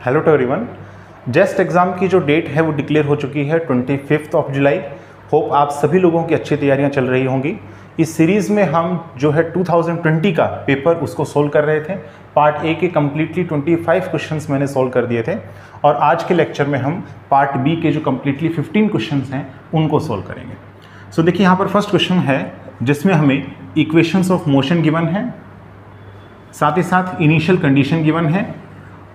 Hello to everyone. JEST exam की जो date है वो डिक्लेयर हो चुकी है 25 जुलाई। होप आप सभी लोगों की अच्छी तैयारियां चल रही होंगी। इस सीरीज़ में हम जो है 2020 का पेपर उसको सोल्व कर रहे थे। पार्ट ए के कम्प्लीटली 25 क्वेश्चंस मैंने सोल्व कर दिए थे और आज के लेक्चर में हम पार्ट बी के जो कम्प्लीटली 15 क्वेश्चंस हैं उनको सोल्व करेंगे। सो देखिए यहाँ पर फर्स्ट क्वेश्चन है जिसमें हमें इक्वेशंस ऑफ मोशन गिवन है, साथ ही साथ इनिशियल कंडीशन गिवन है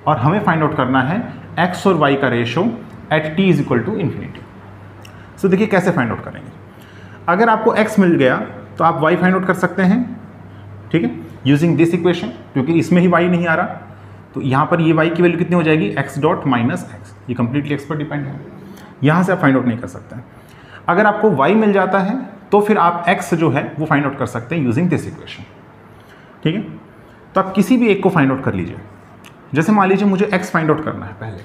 और हमें फाइंड आउट करना है x और y का ratio at t is equal to infinity. So देखिए कैसे फाइंड आउट करेंगे। अगर आपको x मिल गया तो आप y फाइंड आउट कर सकते हैं, ठीक है, यूजिंग दिस इक्वेशन, क्योंकि इसमें ही y नहीं आ रहा तो यहाँ पर ये y की वैल्यू कितनी हो जाएगी, x डॉट माइनस x। ये कंप्लीटली x पर डिपेंड है, यहाँ से आप फाइंड आउट नहीं कर सकते। अगर आपको y मिल जाता है तो फिर आप x जो है वो फाइंड आउट कर सकते हैं यूजिंग दिस इक्वेशन, ठीक है। तो आप किसी भी एक को फाइंड आउट कर लीजिए। जैसे मान लीजिए मुझे x फाइंड आउट करना है पहले,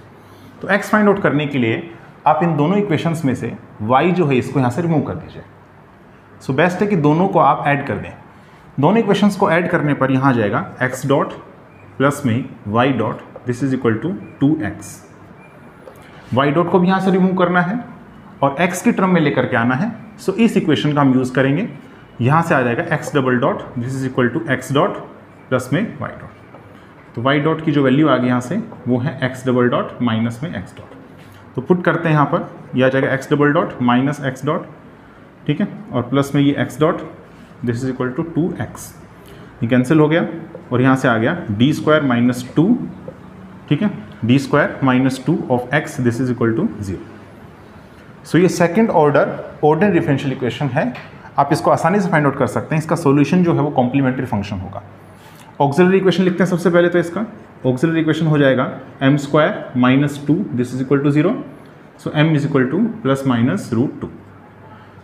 तो x फाइंड आउट करने के लिए आप इन दोनों इक्वेशंस में से y जो है इसको यहाँ से रिमूव कर दीजिए। सो बेस्ट है कि दोनों को आप ऐड कर दें। दोनों इक्वेशंस को ऐड करने पर यहाँ आ जाएगा x डॉट प्लस में y dot, this is equal to 2x। y dot को भी यहाँ से रिमूव करना है और x की टर्म में लेकर के आना है। सो इस इक्वेशन का हम यूज़ करेंगे। यहाँ से आ जाएगा x double dot, this is equal to x dot plus में y डॉट। तो y डॉट की जो वैल्यू आ गई यहाँ से वो है x डबल डॉट माइनस में x डॉट। तो पुट करते हैं यहाँ पर, यह आ जाएगा x double dot minus x dot, ठीक है, और प्लस में ये x dot, this is equal to 2x। ये कैंसिल हो गया और यहाँ से आ गया d स्क्वायर माइनस 2, ठीक है, d square minus 2 of x, this is equal to 0। So ये सेकेंड ऑर्डर डिफरेंशियल इक्वेशन है। आप इसको आसानी से फाइंड आउट कर सकते हैं। इसका सोल्यूशन जो है वो कॉम्प्लीमेंट्री फंक्शन होगा। ऑक्सिलरी इक्वेशन लिखते हैं सबसे पहले। तो इसका ऑक्सिलरी इक्वेशन हो जाएगा m square minus 2, this is equal to 0। So m is equal to plus minus root 2।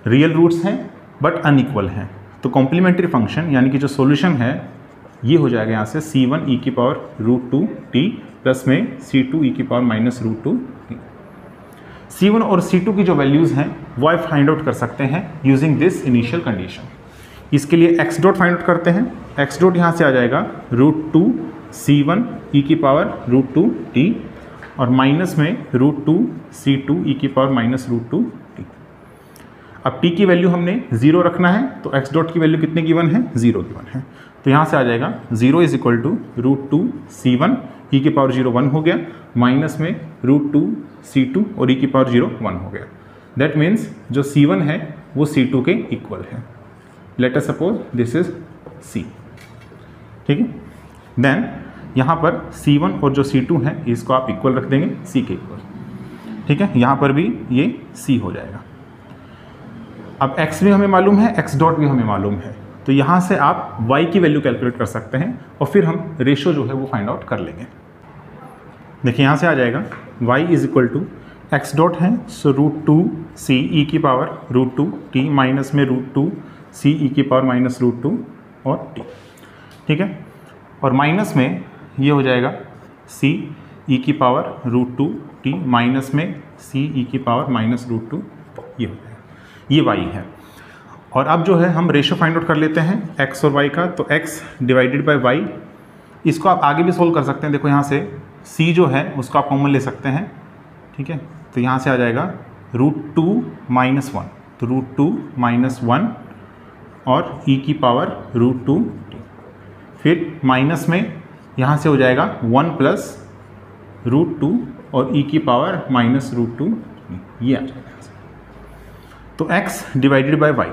Real roots हैं बट अनइक्वल हैं, तो कॉम्प्लीमेंट्री फंक्शन यानी कि जो सॉल्यूशन है ये हो जाएगा यहाँ से c1 e की पावर रूट 2 t प्लस में c2 e की power minus root 2 t। c1 और c2 की जो वैल्यूज़ हैं वो आप फाइंड आउट कर सकते हैं यूजिंग दिस इनिशियल कंडीशन। इसके लिए x डॉट फाइंड आउट करते हैं। x डॉट यहाँ से आ जाएगा रूट 2 c1 e की पावर रूट 2 t और माइनस में रूट 2 c2 e की पावर माइनस रूट 2 t। अब t की वैल्यू हमने 0 रखना है तो x डॉट की वैल्यू कितने गिवन है, 0 गिवन है। तो यहाँ से आ जाएगा 0 is equal to root 2 c1 e की पावर 0 1 हो गया, माइनस में रूट 2 c2 और e की पावर 0 1 हो गया। दैट मीन्स जो c1 है वो c2 के इक्वल है। Let us suppose this is c, ठीक है। देन यहाँ पर c1 और जो c2 है इसको आप इक्वल रख देंगे c के इक्वल, ठीक है। यहाँ पर भी ये c हो जाएगा। अब x भी हमें मालूम है, x डॉट भी हमें मालूम है, तो यहाँ से आप y की वैल्यू कैलकुलेट कर सकते हैं और फिर हम रेशो जो है वो फाइंड आउट कर लेंगे। देखिए यहाँ से आ जाएगा y is equal to x dot है, सो रूट 2 c e की पावर रूट 2 t माइनस में रूट 2 c e की पावर माइनस रूट 2 और t, ठीक है। और माइनस में ये हो जाएगा c e की पावर रूट 2 t माइनस में c e की पावर माइनस रूट 2, ये हो जाएगा, ये y है। और अब जो है हम रेशो फाइंड आउट कर लेते हैं x और y का। तो x डिवाइडेड बाय y, इसको आप आगे भी सोल्व कर सकते हैं। देखो यहाँ से c जो है उसको आप कॉमन ले सकते हैं, ठीक है। तो यहाँ से आ जाएगा रूट 2 माइनस 1, तो रूट 2 माइनस 1 और e की पावर रूट 2 t। फिर माइनस में यहाँ से हो जाएगा 1 प्लस रूट 2 और e की पावर माइनस रूट 2, ये आ जाएगा। तो x डिवाइडेड बाय y,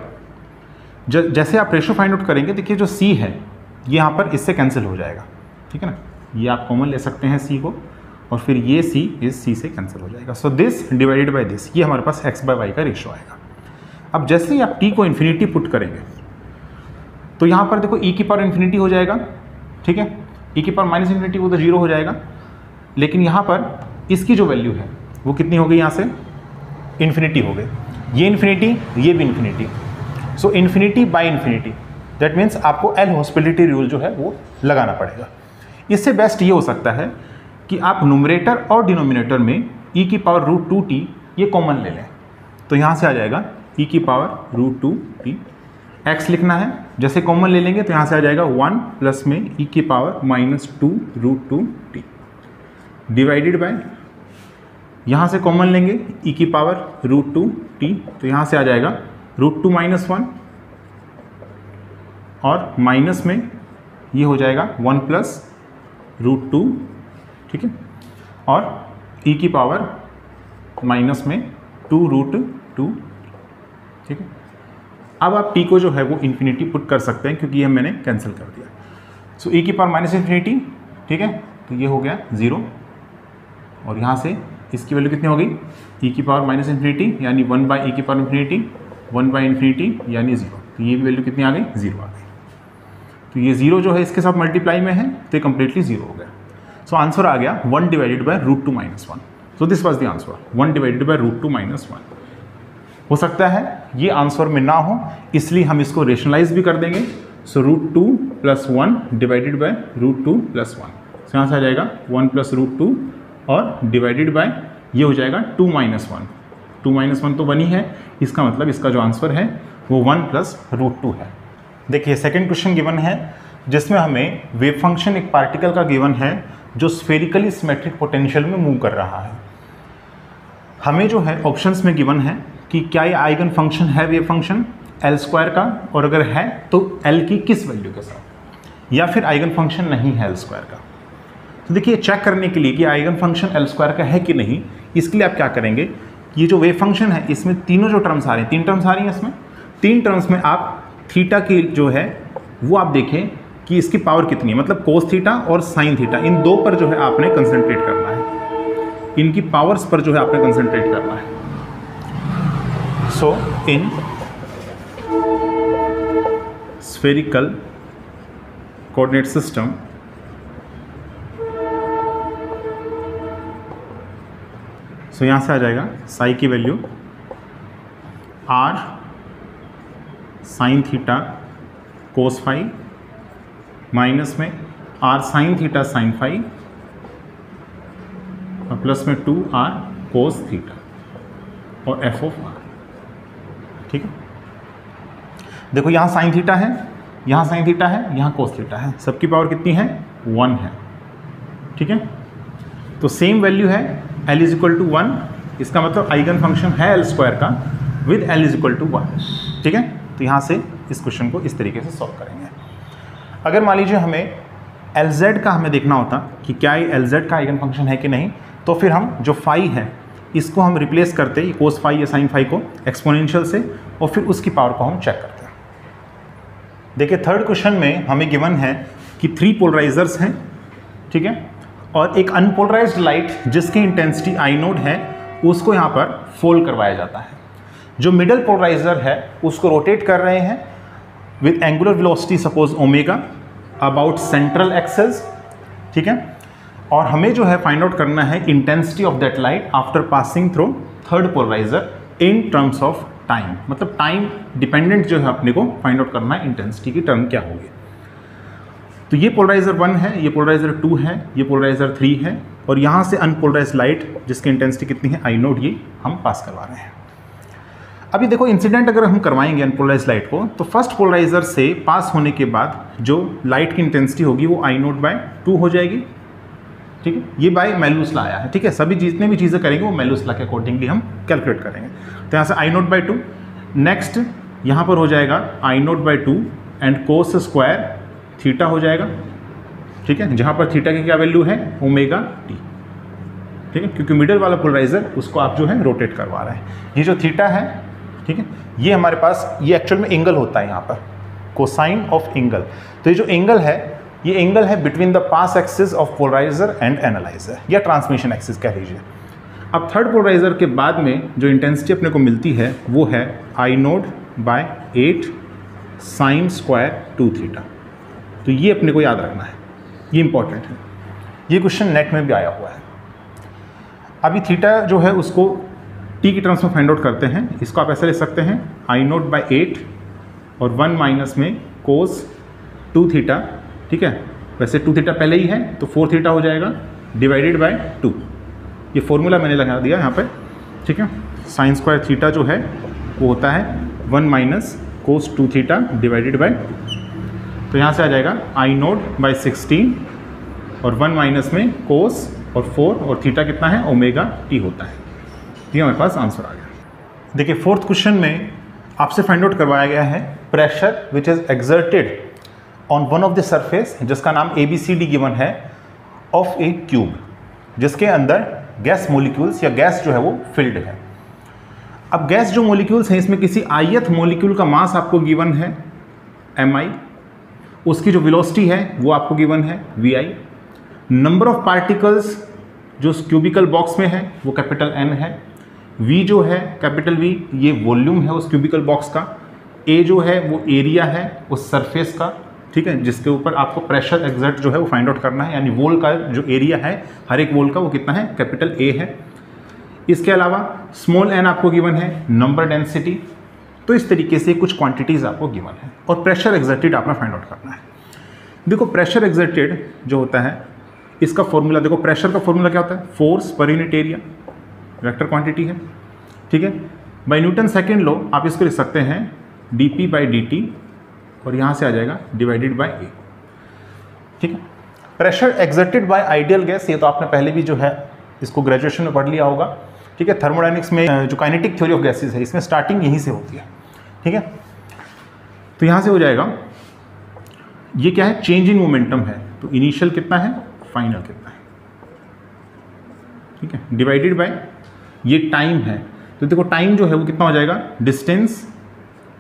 जैसे आप रेशो फाइंड आउट करेंगे, देखिए जो c है ये यहाँ पर इससे कैंसिल हो जाएगा, ठीक है ना। ये आप कॉमन ले सकते हैं c को और फिर ये c इस c से कैंसिल हो जाएगा। So this divided by this, ये हमारे पास x बाय y का रेशो आएगा। अब जैसे ही आप t को इन्फिनिटी पुट करेंगे तो यहाँ पर देखो e की पावर इन्फिनिटी हो जाएगा, ठीक है। e की पावर माइनस इन्फिनिटी वो तो 0 हो जाएगा, लेकिन यहाँ पर इसकी जो वैल्यू है वो कितनी हो गई, यहाँ से इन्फिनिटी हो गई। ये इन्फिनिटी, ये भी infinity, so infinity by infinity, that means आपको एल हॉस्पिटलिटी रूल जो है वो लगाना पड़ेगा। इससे बेस्ट ये हो सकता है कि आप न्यूमरेटर और डिनोमिनेटर में e की पावर रूट 2t ये कॉमन ले लें। तो यहाँ से आ जाएगा e की पावर रूट 2t, x लिखना है, जैसे कॉमन ले लेंगे तो यहाँ से आ जाएगा 1 प्लस में e की power minus 2 root 2t। Divided by, यहाँ से कॉमन लेंगे e की पावर √2t, तो यहाँ से आ जाएगा √2 - 1 और माइनस में ये हो जाएगा 1 + √2, ठीक है, और e की पावर माइनस में 2√2, ठीक है। अब आप t को जो है वो इन्फिनिटी पुट कर सकते हैं क्योंकि ये मैंने कैंसिल कर दिया। सो e की पावर -∞, ठीक है, तो ये हो गया 0 और यहाँ से इसकी वैल्यू कितनी हो गई, e की पावर -∞ यानी 1/e की पावर ∞, 1/∞ यानी 0, तो ये वैल्यू कितनी आ गई, 0 आ गई। तो ये 0 जो है इसके साथ मल्टीप्लाई में है तो ये कम्प्लीटली 0 हो गया। सो आंसर आ गया 1 / √2 - 1। So this was the answer, 1 / √2 - 1। हो सकता है ये आंसर में ना हो, इसलिए हम इसको रेशनलाइज भी कर देंगे। सो √2 + 1 डिवाइडेड बाय √2 + 1, सो यहाँ से आ जाएगा 1 + √2 और डिवाइडेड बाय ये हो जाएगा 2 - 1, 2 - 1 तो 1 ही है, इसका मतलब इसका जो आंसर है वो 1 + √2 है। देखिए सेकंड क्वेश्चन गिवन है जिसमें हमें वेव फंक्शन एक पार्टिकल का गिवन है जो स्फेरिकली सिमेट्रिक पोटेंशियल में मूव कर रहा है। हमें जो है ऑप्शंस में गिवन है कि क्या ये आइगन फंक्शन है वेव फंक्शन L² का, और अगर है तो L की किस वैल्यू के साथ, या फिर आइगन फंक्शन नहीं है L² का। तो देखिए चेक करने के लिए कि आइगन फंक्शन L² का है कि नहीं, इसके लिए आप क्या करेंगे, ये जो वेव फंक्शन है इसमें तीनों जो टर्म्स आ रही हैं, 3 टर्म्स आ रही हैं इसमें, 3 टर्म्स में आप थीटा की जो है वो आप देखें कि इसकी पावर कितनी है, मतलब कोस थीटा और साइन थीटा, इन दो पर जो है आपने कंसंट्रेट करना है, इनकी पावर्स पर जो है आपने कंसंट्रेट करना है। So in spherical coordinate system so यहाँ से आ जाएगा साई की value r sine theta cos phi minus में r sine theta sine phi और प्लस में 2r कोस थीटा और f ऑफ r, ठीक है। देखो यहाँ साइन थीटा है, यहाँ साइन थीटा है, यहाँ कोस थीटा है, सबकी पावर कितनी है, 1 है, ठीक है। तो सेम वैल्यू है L = 1, इसका मतलब आइगन फंक्शन है L² का विद L = 1, ठीक है। तो यहाँ से इस क्वेश्चन को इस तरीके से सॉल्व करेंगे। अगर मान लीजिए हमें Lz का हमें देखना होता कि क्या ये Lz का आइगन फंक्शन है कि नहीं, तो फिर हम जो फाई है इसको हम रिप्लेस करते हैं कोस फाई या साइन फाई को एक्सपोनेंशियल से, और फिर उसकी पावर को हम चेक करते हैं। देखिए थर्ड क्वेश्चन में हमें गिवन है कि 3 पोलराइजर्स हैं, ठीक है, और एक अनपोलराइज्ड लाइट जिसकी इंटेंसिटी I0 है उसको यहाँ पर फोल्ड करवाया जाता है। जो मिडल पोलराइजर है उसको रोटेट कर रहे हैं with angular velocity suppose omega about central access, ठीक है, और हमें जो है फाइंड आउट करना है intensity of that light after passing through third polariser in terms of time, मतलब टाइम डिपेंडेंट जो है अपने को फाइंड आउट करना है इंटेंसिटी की टर्म क्या होगी। तो ये पोलराइजर 1 है, ये पोलराइजर 2 है, ये पोलराइजर 3 है, और यहाँ से अनपोलराइज्ड लाइट जिसकी इंटेंसिटी कितनी है I0, ये हम पास करवा रहे हैं। अभी देखो इंसिडेंट अगर हम करवाएंगे अनपोलराइज्ड लाइट को, तो फर्स्ट पोलराइजर से पास होने के बाद जो लाइट की इंटेंसिटी होगी वो I0/2 हो जाएगी, ठीक है। ये बाय मेलूस लॉ आया है, ठीक है, सभी जितने भी चीज़ें करेंगे वो मेलूस लॉ के अकॉर्डिंगली हम कैलकुलेट करेंगे। तो यहाँ से I0/2, नेक्स्ट यहाँ पर हो जाएगा I0/2 and cos square theta हो जाएगा, ठीक है, जहाँ पर थीटा की क्या वैल्यू है ω/t, ठीक है, क्योंकि मिडल वाला पोलराइजर उसको आप जो है रोटेट करवा रहे हैं। ये जो थीटा है, ठीक है, ये हमारे पास ये एक्चुअल में एंगल होता है यहाँ पर कोसाइन ऑफ एंगल। तो ये जो एंगल है ये एंगल है between the pass axis of polariser and analyser, या ट्रांसमिशन एक्सिस कह लीजिए। अब थर्ड पोलराइजर के बाद में जो इंटेंसिटी अपने को मिलती है वो है I0/8 साइन स्क्वायर 2 थीटा। तो ये अपने को याद रखना है, ये इंपॉर्टेंट है, ये क्वेश्चन नेट में भी आया हुआ है। अभी थीटा जो है उसको t की टर्म्स में फाइंड आउट करते हैं, इसको आप ऐसे ले सकते हैं I0/8 और 1 माइनस में कोस 2 थीटा, ठीक है, वैसे 2 थीटा पहले ही है तो 4 थीटा हो जाएगा डिवाइडेड बाय 2, ये फॉर्मूला मैंने लगा दिया यहाँ पे, ठीक है। साइन स्क्वायर थीटा जो है वो होता है 1 minus cos 2 theta divided by, तो यहाँ से आ जाएगा I0/16 और 1 माइनस में कोस और 4 और थीटा कितना है ओमेगा टी होता है। ये हमारे पास आंसर आ गया। देखिए फोर्थ क्वेश्चन में आपसे फाइंड आउट करवाया गया है pressure which is exerted on one of the surface जिसका नाम ABCD गिवन है ऑफ ए क्यूब, जिसके अंदर गैस मॉलिक्यूल्स या गैस जो है वो फिल्ड है। अब गैस जो मॉलिक्यूल्स हैं इसमें किसी ith मॉलिक्यूल का मास आपको गिवन है mi, उसकी जो वेलोसिटी है वो आपको गिवन है vi, नंबर ऑफ पार्टिकल्स जो उस क्यूबिकल बॉक्स में है वो कैपिटल N है, v जो है कैपिटल V ये वॉल्यूम है उस क्यूबिकल बॉक्स का, a जो है वो एरिया है उस सरफेस का, ठीक है, जिसके ऊपर आपको प्रेशर एग्जर्ट जो है वो फाइंड आउट करना है, यानी वॉल का जो एरिया है हर एक वॉल का वो कितना है कैपिटल A है। इसके अलावा स्मॉल n आपको गिवन है नंबर डेंसिटी। तो इस तरीके से कुछ क्वांटिटीज़ आपको गिवन है और प्रेशर एग्जर्टेड आपने फाइंड आउट करना है। देखो प्रेशर एग्जर्टेड जो होता है इसका फॉर्मूला देखो, प्रेशर का फॉर्मूला क्या होता है force per unit area, vector quantity है, ठीक है। बाय न्यूटन सेकेंड लॉ आप इसको लिख सकते हैं dp/dt और यहाँ से आ जाएगा डिवाइडेड बाय A, ठीक है। Pressure exerted by ideal gas, ये तो आपने पहले भी जो है इसको ग्रेजुएशन में पढ़ लिया होगा, ठीक है। थर्मोडायनेमिक्स में जो काइनेटिक थ्योरी ऑफ गैसेस है इसमें स्टार्टिंग यहीं से होती है, ठीक है। तो यहाँ से हो जाएगा ये क्या है चेंज इन मोमेंटम है, तो इनिशियल कितना है फाइनल कितना है, ठीक है, डिवाइडेड बाय ये टाइम है, तो देखो टाइम जो है वो कितना हो जाएगा डिस्टेंस,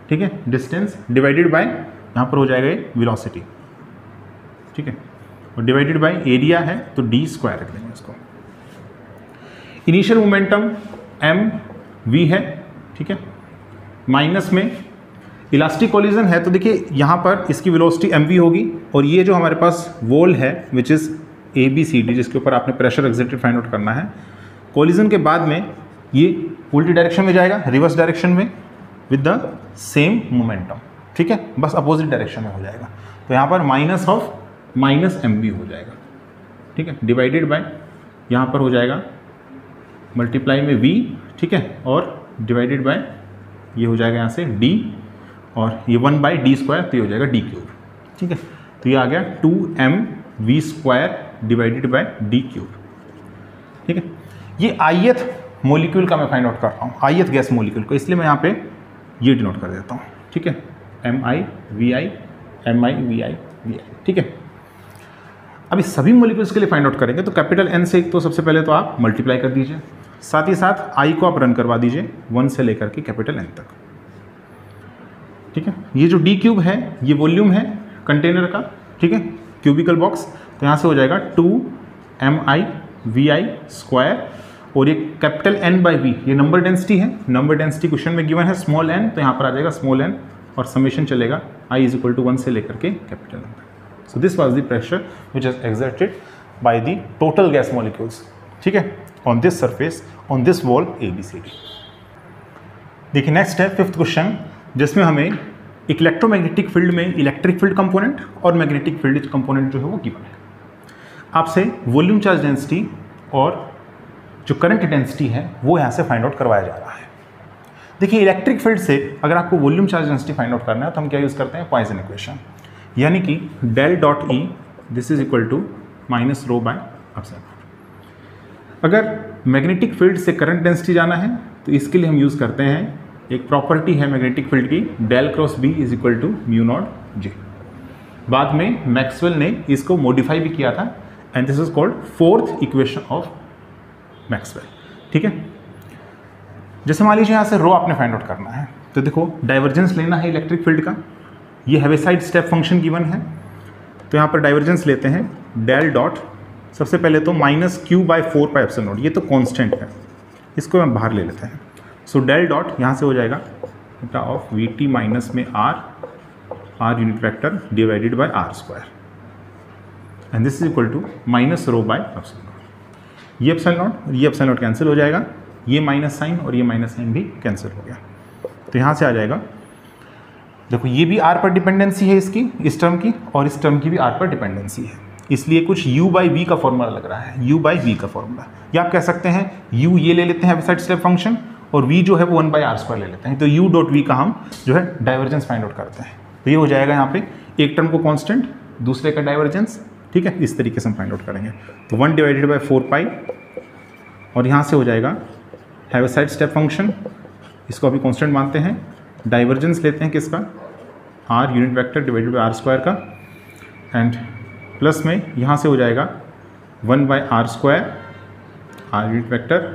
ठीक है, डिस्टेंस डिवाइडेड बाय यहाँ पर हो जाएगा ये वेलोसिटी, ठीक है, और डिवाइडेड बाय एरिया है तो d स्क्वायर रख देंगे इसको। इनिशियल मोमेंटम mv है, ठीक है, माइनस में इलास्टिक कोलिजन है, तो देखिए यहाँ पर इसकी वेलोसिटी mv होगी और ये जो हमारे पास वॉल है विच इज़ ABCD जिसके ऊपर आपने प्रेशर एक्सर्टेड फाइंड आउट करना है, कोलिजन के बाद में ये उल्टी डायरेक्शन में जाएगा, रिवर्स डायरेक्शन में विद द सेम मोमेंटम, ठीक है, बस अपोजिट डायरेक्शन में हो जाएगा। तो यहाँ पर माइनस ऑफ माइनस mv हो जाएगा, ठीक है, डिवाइडेड बाय यहाँ पर हो जाएगा मल्टीप्लाई में v, ठीक है, और डिवाइडेड बाय ये हो जाएगा यहाँ से d और ये 1/d स्क्वायर तो ये हो जाएगा d क्यूब, ठीक है। तो ये आ गया 2mv square divided bye d cube, ठीक है। ये ith मॉलिक्यूल का मैं फाइंड आउट कर रहा हूँ, ith गैस मॉलिक्यूल को, इसलिए मैं यहाँ पे ये डिनोट कर देता हूँ, ठीक है, mi vi, ठीक है। अब इस सभी मॉलिक्यूल्स के लिए फाइंड आउट करेंगे तो कैपिटल N से तो सबसे पहले तो आप मल्टीप्लाई कर दीजिए, साथ ही साथ I को आप रन करवा दीजिए 1 से लेकर के कैपिटल N तक, ठीक है। ये जो d क्यूब है ये वॉल्यूम है कंटेनर का, ठीक है, क्यूबिकल बॉक्स, तो यहाँ से हो जाएगा 2mi vi स्क्वायर और ये कैपिटल N/v ये नंबर डेंसिटी है, नंबर डेंसिटी क्वेश्चन में गिवन है स्मॉल n, तो यहाँ पर आ जाएगा स्मॉल n और समेशन चलेगा I = 1 से लेकर के कैपिटल N तक। So this was the pressure which is exerted by the total gas molecules, ठीक है, on this surface on this wall ABCD। देखिए नेक्स्ट है फिफ्थ क्वेश्चन जिसमें हमें इलेक्ट्रोमैग्नेटिक फील्ड में इलेक्ट्रिक फील्ड कंपोनेंट और मैग्नेटिक फील्ड कंपोनेंट जो है वो गिवन है। आपसे वॉल्यूम चार्ज डेंसिटी और जो करंट डेंसिटी है वो यहाँ से फाइंड आउट करवाया जा रहा है। देखिए इलेक्ट्रिक फील्ड से अगर आपको volume charge density find out करना है तो हम क्या यूज़ करते हैं पॉइसन इक्वेशन, यानी कि del dot E this is equal to minus rho by epsilon. अगर मैग्नेटिक फील्ड से करंट डेंसिटी जाना है तो इसके लिए हम यूज़ करते हैं एक प्रॉपर्टी है मैग्नेटिक फील्ड की del cross B is equal to mu naught J. बाद में मैक्सवेल ने इसको मॉडिफाई भी किया था and this is called fourth equation of Maxwell, ठीक है। जैसे मान लीजिए यहाँ से रो आपने फाइंड आउट करना है तो देखो डाइवर्जेंस लेना है इलेक्ट्रिक फील्ड का, ये हेविसाइड स्टेप फंक्शन गिवन है, तो यहाँ पर डाइवर्जेंस लेते हैं डेल डॉट, सबसे पहले तो -q/4πε0, ये तो कांस्टेंट है, इसको हम बाहर ले लेते हैं। सो डेल डॉट यहाँ से हो जाएगा थीटा ऑफ vt माइनस में r unit vector divided by r square and this is equal to minus rho by epsilon. ये एप्सिलॉन नॉट कैंसिल हो जाएगा, ये माइनस साइन और ये माइनस साइन भी कैंसिल हो गया, तो यहाँ से आ जाएगा देखो ये भी r पर डिपेंडेंसी है इसकी, इस टर्म की, और इस टर्म की भी r पर डिपेंडेंसी है, इसलिए कुछ u/v का फॉर्मूला लग रहा है, u/v का फॉर्मूला, या आप कह सकते हैं u ये ले लेते हैं हेविसाइड स्टेप फंक्शन और v जो है वो 1/r² ले लेते हैं, तो u.v का हम जो है डाइवर्जेंस फाइंड आउट करते हैं। तो ये हो जाएगा यहाँ पे एक टर्म को कांस्टेंट, दूसरे का डाइवर्जेंस, ठीक है, इस तरीके से हम फाइंड आउट करेंगे। तो 1 डिवाइडेड बाय 4 पाई और यहाँ से हो जाएगा हैविसाइड स्टेप फंक्शन, इसको अभी कांस्टेंट मानते हैं, डाइवर्जेंस लेते हैं किसका, R unit vector divided by R square का, एंड प्लस में यहाँ से हो जाएगा 1 by R square R unit vector,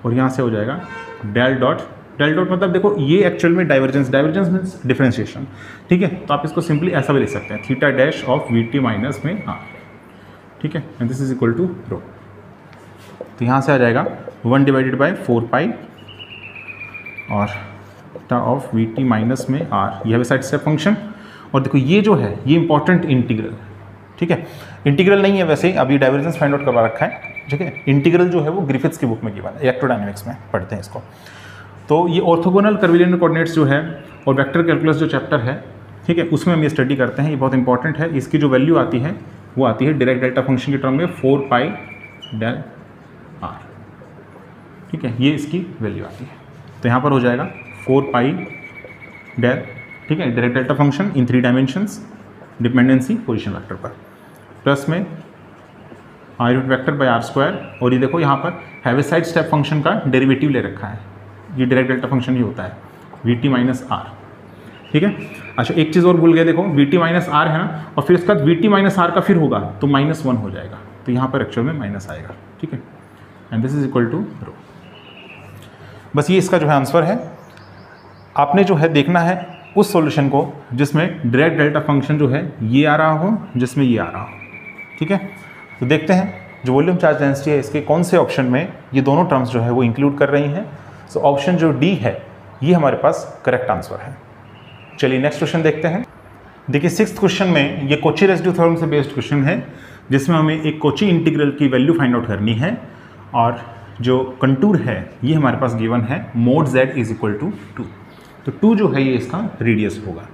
और यहाँ से हो जाएगा डेल डॉट मतलब देखो ये एक्चुअल में डाइवर्जेंस मीन्स डिफरेंशिएशन, ठीक है। तो आप इसको सिंपली ऐसा भी लिख सकते हैं, theta dash of V T minus में आर, ठीक है, and this is equal to rho. तो यहाँ से आ जाएगा 1 डिवाइडेड बाय 4 पाई और theta of V T minus में आर, यह साइड स्टेप फंक्शन। और देखो ये जो है ये इंपॉर्टेंट इंटीग्रल, ठीक है, इंटीग्रल नहीं है वैसे, अभी डाइवर्जेंस फाइंड आउट करवा रखा है, ठीक है। इंटीग्रल जो है वो ग्रिफिथ्स की बुक में गिवन है, इलेक्ट्रोडायनेमिक्स में पढ़ते हैं इसको। तो ये ऑर्थोगोनल कर्विलिनियर कोऑर्डिनेट्स जो है और वेक्टर कैलकुलस जो चैप्टर है, ठीक है, उसमें हम ये स्टडी करते हैं, ये बहुत इंपॉर्टेंट है। इसकी जो वैल्यू आती है वो आती है डायरेक्ट डेल्टा फंक्शन के टर्म में 4 पाई डेल आर, ठीक है, ये इसकी वैल्यू आती है। तो यहाँ पर हो जाएगा 4 पाई डेल, ठीक है, Dirac delta function in 3 dimensions, dependency position vector पर, प्लस में R unit vector by R square, और ये देखो यहाँ पर हैविसाइड स्टेप फंक्शन का डेरिवेटिव ले रखा है, ये डायरेक्ट डेल्टा फंक्शन ही होता है वी टी माइनस आर, ठीक है। अच्छा एक चीज़ और भूल गए, देखो वी टी माइनस आर है ना, और फिर उसके बाद वी टी माइनस आर का फिर होगा तो -1 हो जाएगा, तो यहाँ पर एक्चुअल में माइनस आएगा, ठीक है, and this is equal to rho. बस ये इसका जो है आंसर है। आपने जो है देखना है उस सॉल्यूशन को जिसमें डायरेक्ट डेल्टा फंक्शन जो है ये आ रहा हो, जिसमें ये आ रहा हो, ठीक है। तो देखते हैं जो वॉल्यूम चार्ज डेंसिटी है इसके कौन से ऑप्शन में ये दोनों टर्म्स जो है वो इंक्लूड कर रही हैं। सो ऑप्शन जो डी है ये हमारे पास करेक्ट आंसर है। चलिए नेक्स्ट क्वेश्चन देखते हैं। देखिए 6th क्वेश्चन में ये कोची रेसिड्यू थ्योरम से बेस्ड क्वेश्चन है, जिसमें हमें एक कोची इंटीग्रल की वैल्यू फाइंड आउट करनी है, और जो कंटूर है ये हमारे पास गिवन है mod z is equal to 2। तो 2 जो है ये इसका रेडियस होगा।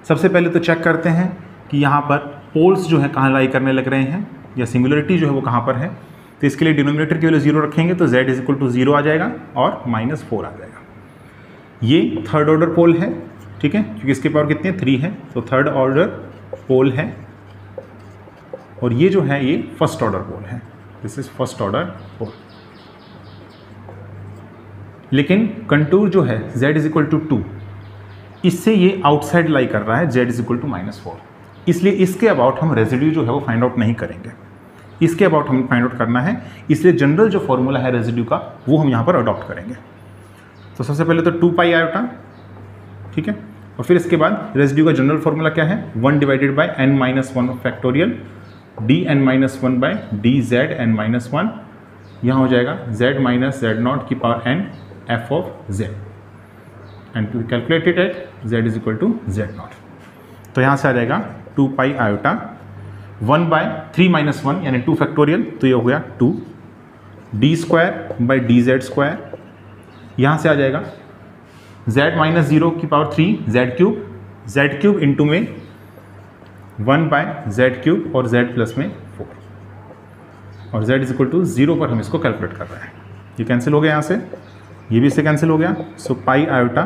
सबसे पहले तो चेक करते हैं कि यहाँ पर पोल्स जो है कहाँ लाई करने लग रहे हैं, या सिंगुलरिटी जो है वो कहाँ पर है। तो इसके लिए डिनोमिनेटर की वैल्यू 0 रखेंगे तो z इज इक्वल टू 0 आ जाएगा और -4 आ जाएगा। ये थर्ड ऑर्डर पोल है, ठीक है, क्योंकि इसकी पावर कितनी है 3 है, तो थर्ड ऑर्डर पोल है, और ये जो है ये फर्स्ट ऑर्डर पोल है, दिस इज फर्स्ट ऑर्डर पोल। लेकिन कंटूर जो है z इज इक्वल टू 2, इससे ये आउटसाइड लाई कर रहा है, z इज इक्वल टू -4, इसलिए इसके अबाउट हम रेजिड्यू जो है वो फाइंड आउट नहीं करेंगे, इसके अबाउट हमें फाइंड आउट करना है। इसलिए जनरल जो फॉर्मूला है रेजिड्यू का वो हम यहाँ पर अडॉप्ट करेंगे। तो सबसे पहले तो 2 पाई आयोटा, ठीक है, और फिर इसके बाद रेजिड्यू का जनरल फॉर्मूला क्या है, 1 divided by n-1 factorial dn-1 bye dZn-1, यहाँ हो जाएगा z माइनस z0 की power n f of z, and to calculate it at z is equal to z0। तो यहाँ से आ जाएगा 2 पाई आयोटा 1 बाय 3-1 यानी 2 फैक्टोरियल, तो ये हो गया 2 d square by dz square, यहाँ से आ जाएगा z माइनस 0 की पावर 3 z क्यूब इंटू में 1 बाय z क्यूब और z प्लस में 4, और z इज इक्वल टू 0 पर हम इसको कैलकुलेट कर रहे हैं। ये कैंसिल हो गया, यहाँ से ये भी इससे कैंसिल हो गया। सो पाई आयोटा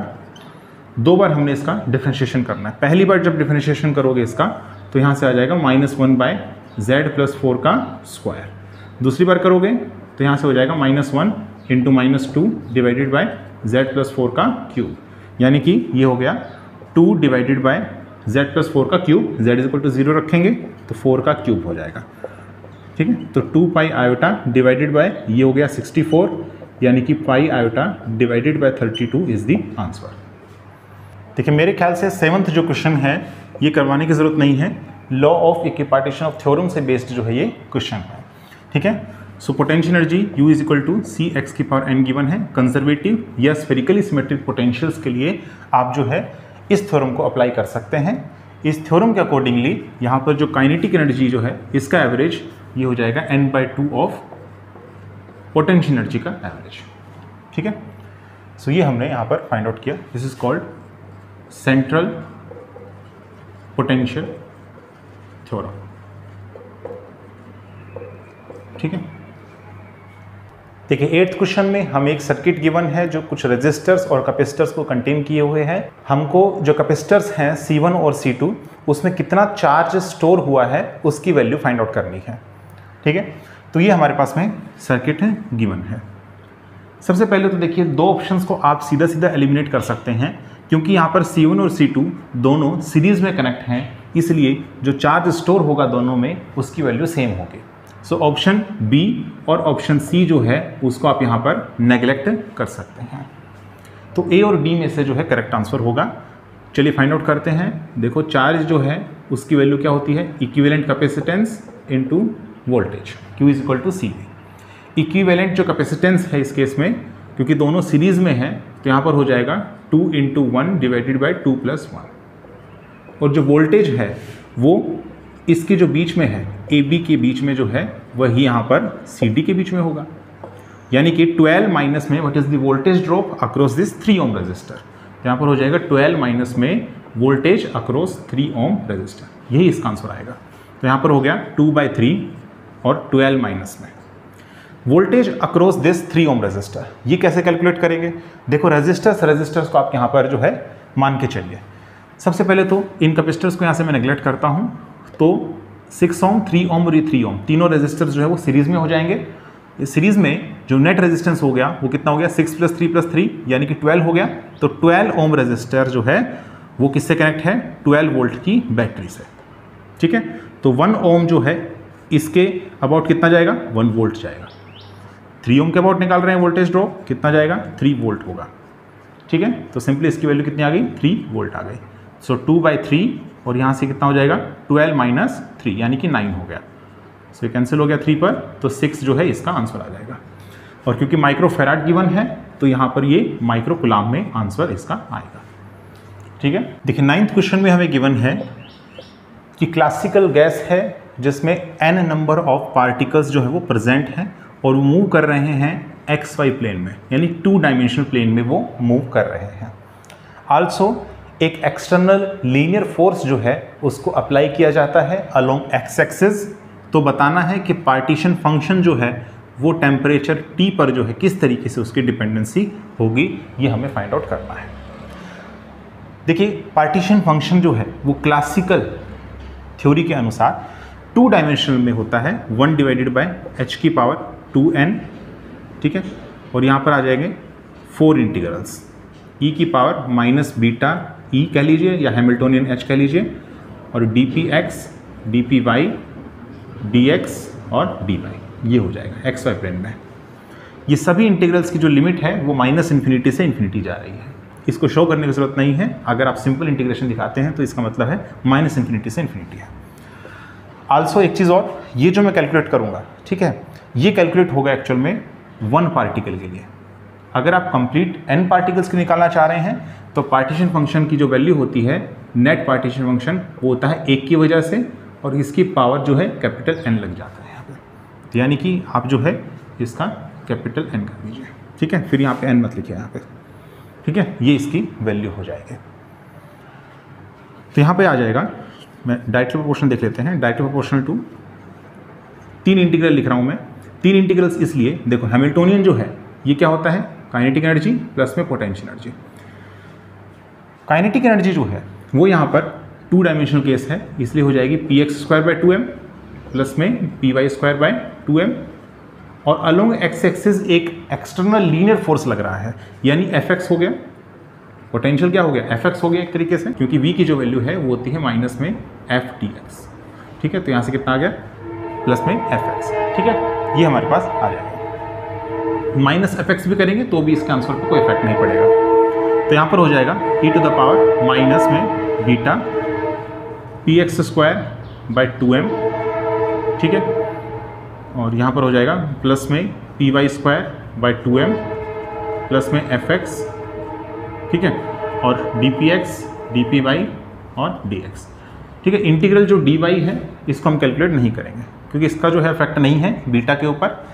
2 बार हमने इसका डिफरेंशिएशन करना है। पहली बार जब डिफरेंशिएशन करोगे इसका तो यहाँ से आ जाएगा -1 बाय z प्लस 4 का स्क्वायर। दूसरी बार करोगे तो यहाँ से हो जाएगा -1 into -2 divided by z plus 4 का क्यूब, यानी कि ये हो गया 2 डिवाइडेड बाय z प्लस 4 का cube, z is equal to 0 रखेंगे तो 4 का क्यूब हो जाएगा, ठीक है। तो 2 पाई आयोटा डिवाइडेड बाय ये हो गया 64, यानी कि पाई iota divided by 32 is the answer. देखिए मेरे ख्याल से 7th जो क्वेश्चन है ये करवाने की ज़रूरत नहीं है, law of equipartition of theorem से बेस्ड जो है ये क्वेश्चन है, ठीक है। So potential energy U is equal to C X की पावर n गिवन है। कंजर्वेटिव या स्फेरिकली सिमेट्रिक पोटेंशियल्स के लिए आप जो है इस थ्योरम को अप्लाई कर सकते हैं। इस थ्योरम के अकॉर्डिंगली यहाँ पर जो काइनेटिक एनर्जी जो है इसका एवरेज ये हो जाएगा n/2 ऑफ पोटेंशियल एनर्जी का एवरेज, ठीक है। सो ये हमने यहाँ पर फाइंड आउट किया, this is called central potential theorem, ठीक है। देखिए 8th क्वेश्चन में हमें एक सर्किट गिवन है जो कुछ रेजिस्टर्स और कैपेसिटर्स को कंटेन किए हुए हैं। हमको जो कैपेसिटर्स हैं C1 और C2 उसमें कितना चार्ज स्टोर हुआ है उसकी वैल्यू फाइंड आउट करनी है। ठीक है, तो ये हमारे पास में सर्किट है गिवन है। सबसे पहले तो देखिए दो ऑप्शंस को आप सीधा सीधा एलिमिनेट कर सकते हैं क्योंकि यहाँ पर C1 और C2 दोनों सीरीज में कनेक्ट हैं, इसलिए जो चार्ज स्टोर होगा दोनों में उसकी वैल्यू सेम होगी। सो ऑप्शन बी और ऑप्शन सी जो है उसको आप यहाँ पर नेग्लेक्ट कर सकते हैं। तो ए और डी में से जो है करेक्ट आंसर होगा। चलिए फाइंड आउट करते हैं। देखो चार्ज जो है उसकी वैल्यू क्या होती है, equivalent capacitance into voltage, Q is equal to C. Equivalent जो कैपेसिटेंस है इस केस में, क्योंकि दोनों सीरीज में है, तो यहाँ पर हो जाएगा 2 × 1 डिवाइडेड बाई 2 + 1। और जो वोल्टेज है वो इसके जो बीच में है ए बी के बीच में जो है वही यहाँ पर सी डी के बीच में होगा, यानी कि 12 माइनस में what is the voltage drop across this 3 ohm resistor. तो यहाँ पर हो जाएगा 12 माइनस में वोल्टेज अक्रॉस 3 ओम रजिस्टर, यही इसका आंसर आएगा। तो यहाँ पर हो गया 2/3 और 12 माइनस में voltage across this 3 ohm resistor. ये कैसे कैलकुलेट करेंगे? देखो रजिस्टर्स को आप यहाँ पर जो है मान के चलिए। सबसे पहले तो इन कैपेसिटर्स को यहाँ से मैं नेग्लेक्ट करता हूँ, तो 6 ओम, 3 ओम और ये 3 ओम तीनों रेजिस्टर्स जो है वो सीरीज में हो जाएंगे। इस सीरीज में जो नेट रेजिस्टेंस हो गया वो कितना हो गया, 6 + 3 + 3 यानी कि 12 हो गया। तो 12 ओम रेजिस्टर जो है वो किससे कनेक्ट है, 12 वोल्ट की बैटरी से। ठीक है, तो 1 ओम जो है इसके अबाउट कितना जाएगा, 1 वोल्ट जाएगा। 3 ओम के अबाउट निकाल रहे हैं वोल्टेज ड्रॉप, कितना जाएगा, 3 वोल्ट होगा। ठीक है, तो सिंपली इसकी वैल्यू कितनी आ गई, 3 वोल्ट आ गई। सो 2/3 और यहाँ से कितना हो जाएगा, 12 - 3 यानी कि 9 हो गया। सो ये कैंसिल हो गया 3 पर, तो 6 जो है इसका आंसर आ जाएगा। और क्योंकि माइक्रो फैराड गिवन है तो यहाँ पर ये माइक्रो कूलम्ब में आंसर इसका आएगा। ठीक है, देखिए 9th क्वेश्चन में हमें गिवन है कि क्लासिकल गैस है जिसमें n नंबर ऑफ पार्टिकल्स जो है वो प्रेजेंट हैं और वो मूव कर रहे हैं XY प्लेन में, यानी 2 डायमेंशनल प्लेन में वो मूव कर रहे हैं। आल्सो एक एक्सटर्नल लीनियर फोर्स जो है उसको अप्लाई किया जाता है अलोंग एक्स एक्सिस। तो बताना है कि पार्टीशन फंक्शन जो है वो टेम्परेचर T पर जो है किस तरीके से उसकी डिपेंडेंसी होगी, ये हमें फाइंड आउट करना है। देखिए पार्टीशन फंक्शन जो है वो क्लासिकल थ्योरी के अनुसार 2 डायमेंशनल में होता है, 1/h की पावर 2n। ठीक है, और यहाँ पर आ जाएंगे 4 इंटीग्रल्स, e की पावर -बीटा e कह लीजिए या हैमिल्टोनियन h कह लीजिए, और dpx, dpy, dx और dy, ये हो जाएगा xy प्लेन में। ये सभी इंटीग्रल्स की जो लिमिट है वो -∞ से इन्फिनिटी जा रही है। इसको शो करने की जरूरत नहीं है, अगर आप सिंपल इंटीग्रेशन दिखाते हैं तो इसका मतलब है -∞ से इन्फिनिटी है। आल्सो एक चीज़ और, ये जो मैं कैलकुलेट करूँगा, ठीक है, ये कैलकुलेट होगा एक्चुअल में 1 पार्टिकल के लिए। अगर आप कंप्लीट n पार्टिकल्स के निकालना चाह रहे हैं तो पार्टीशन फंक्शन की जो वैल्यू होती है, नेट पार्टीशन फंक्शन, वो होता है 1 की वजह से, और इसकी पावर जो है कैपिटल N लग जाता है यहाँ पे, यानी कि आप जो है इसका कैपिटल N कर दीजिए। ठीक है, फिर यहाँ पे n मत लिखिए यहाँ पे। ठीक है, ये इसकी वैल्यू हो जाएगी। तो यहाँ पे आ जाएगा, मैं डायरेक्टली प्रोपोर्शनल देख लेते हैं। डायरेक्टली प्रोपोर्शनल टू 3 इंटीग्रल लिख रहा हूँ मैं। 3 इंटीग्रल्स इसलिए, देखो हैमिल्टोनियन जो है ये क्या होता है, काइनेटिक एनर्जी प्लस में पोटेंशियल एनर्जी। काइनेटिक एनर्जी जो है वो यहाँ पर 2 डायमेंशनल केस है, इसलिए हो जाएगी px² / 2m प्लस में py² / 2m, और अलोंग एक्स एक्सिस एक एक्सटर्नल लीनियर फोर्स लग रहा है, यानी fx हो गया, पोटेंशियल क्या हो गया, fx हो गया एक तरीके से, क्योंकि v की जो वैल्यू है वो होती है माइनस में ftx। ठीक है, तो यहाँ से कितना आ गया, प्लस में fx। ठीक है, ये हमारे पास आ जाएगा। -fx भी करेंगे तो भी इसके आंसर पर कोई इफेक्ट नहीं पड़ेगा। तो यहाँ पर हो जाएगा e⁻⁻ माइनस में बीटा px² / 2m। ठीक है, और यहाँ पर हो जाएगा प्लस में py² / 2m प्लस में fx। ठीक है, और dpx, dpy और dx। ठीक है, इंटीग्रल जो dy है इसको हम कैलकुलेट नहीं करेंगे क्योंकि इसका जो है इफेक्ट नहीं है बीटा के ऊपर,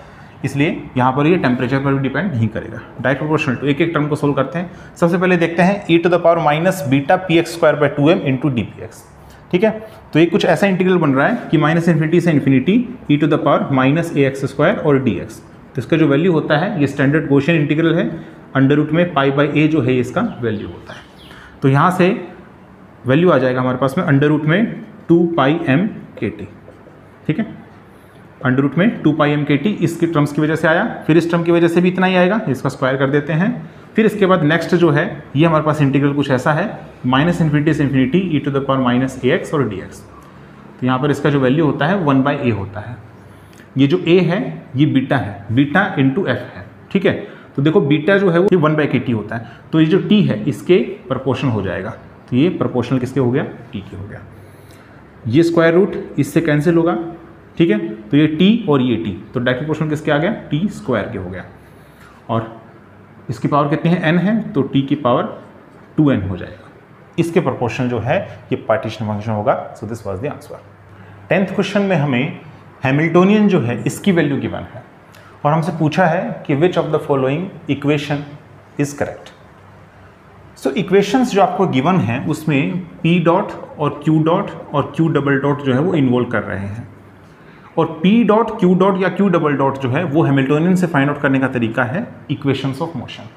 इसलिए यहाँ पर ये टेम्परेचर पर भी डिपेंड नहीं करेगा। डायरेक्ट प्रोपोर्शनल टू, एक एक टर्म को सोल्व करते हैं। सबसे पहले देखते हैं e⁻⁻ beta px² / 2m into dpx। ठीक है, तो ये कुछ ऐसा इंटीग्रल बन रहा है कि -∞ से इन्फिनिटी e⁻ -ax² और dx। तो इसका जो वैल्यू होता है, ये स्टैंडर्ड गॉसियन इंटीग्रल है, अंडर रूट में पाई बाई ए जो है इसका वैल्यू होता है। तो यहाँ से वैल्यू आ जाएगा हमारे पास में अंडर रूट में 2 पाई एम के टी, ठीक है, अंडर रूट में 2 पाई एम के टी इसकी टर्म्स की वजह से आया, फिर इस टर्म की वजह से भी इतना ही आएगा, इसका स्क्वायर कर देते हैं। फिर इसके बाद नेक्स्ट जो है ये हमारे पास इंटीग्रल कुछ ऐसा है, माइनस इन्फिनिटी से infinity E to the power minus A X और डी एक्स। तो यहाँ पर इसका जो वैल्यू होता है 1 बाई ए होता है। ये जो ए है ये बीटा है, बीटा इंटू एफ है, ठीक है। तो देखो बीटा जो है वो 1 बाई के टी होता है, तो ये जो टी है इसके प्रोपोर्शनल हो जाएगा। तो ये प्रोपोर्शनल किसके हो गया, टी के हो गया। ये स्क्वायर रूट इससे कैंसिल होगा, ठीक है। तो ये टी और ये टी, तो डायरेक्ट प्रोपोर्शनल किसके आ गया, टी स्क्वायर के हो गया। और इसकी पावर कितनी है, n है, तो t की पावर 2n हो जाएगा। इसके प्रोपोर्शनल जो है ये पार्टीशन फंक्शन होगा। So this was the answer. 10th question में हमें हैमिल्टोनियन जो है इसकी वैल्यू गिवन है और हमसे पूछा है कि which of the following equation is correct. So equations जो आपको गिवन है उसमें p डॉट और q डॉट और q डबल डॉट जो है वो इन्वॉल्व कर रहे हैं, और p डॉट q डॉट या q डबल डॉट जो है वो हैमिल्टोनियन से फाइंड आउट करने का तरीका है equations of motion.